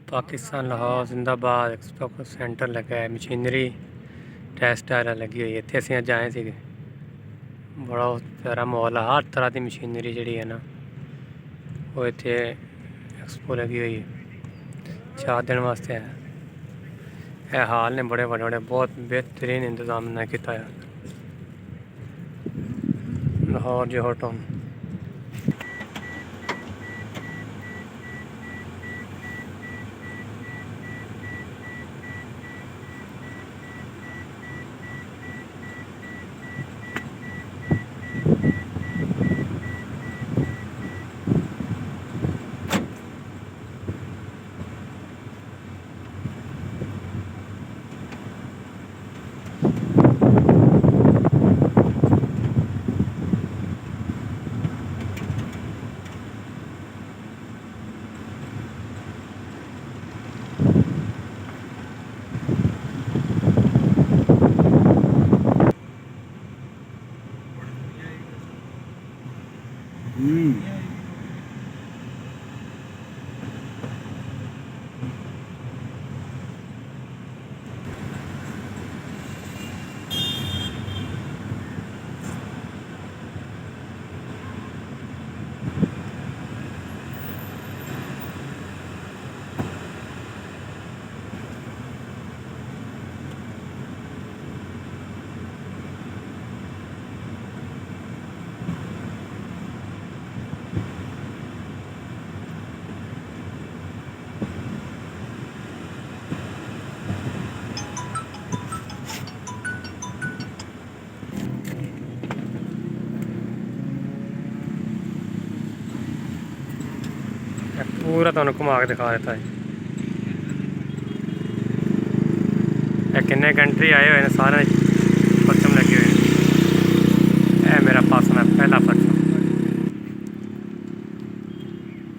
पाकिस्तान लाहौर जिंदाबाद expo centre लगा है। मशीनरी टेस्ट टायर लगी हुई है। इतने असीं अज आए थे। बड़ा प्यारा माहौल है। हर तरह की मशीनरी जी है ना वो इतने एक्सपो लगी हुई है। 4 दिन वास्ते है। यह हाल ने बड़े बड़े बड़े बहुत बेहतरीन इंतजाम ने किया है। लाहौर जोहर टाउन पूरा तुहानू घुमा के दिखा देता है। किन्ने कंट्री आए हुए हैं, सारे परचम लगे हुए हैं। यह मेरा पासन है, पहला परचम।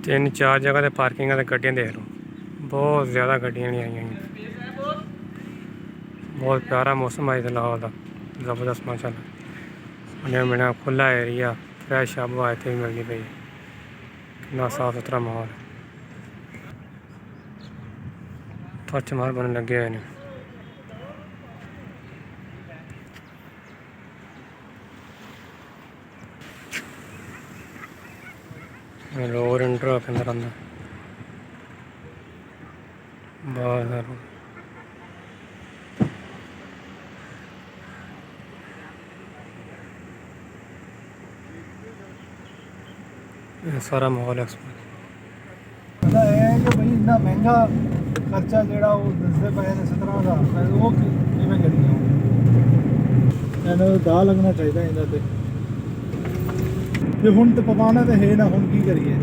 3-4 जगह पर पार्किंग है। गड्डियां देख लो, बहुत ज़्यादा गड्डियां नहीं आई हैं। बहुत प्यारा मौसम है लाहौर का, ज़बरदस्त माशाल्लाह। मेरा खुला एरिया, फ्रैश हवा इतनी मिलती पई। कितना साफ सुथरा माहौल। परचम हर बन लगे हुए हैं। रोड इंटर के अंदर अंदर बाहर सारा माहौल एक्सपो है कि भाई इतना महंगा खर्चा जोड़ा वो दसते पे 17,000 रुपये वो किमें करिए दा लगना चाहिए इन्होंने तो हुण तो पवाना तो है ना, हुण की करिए।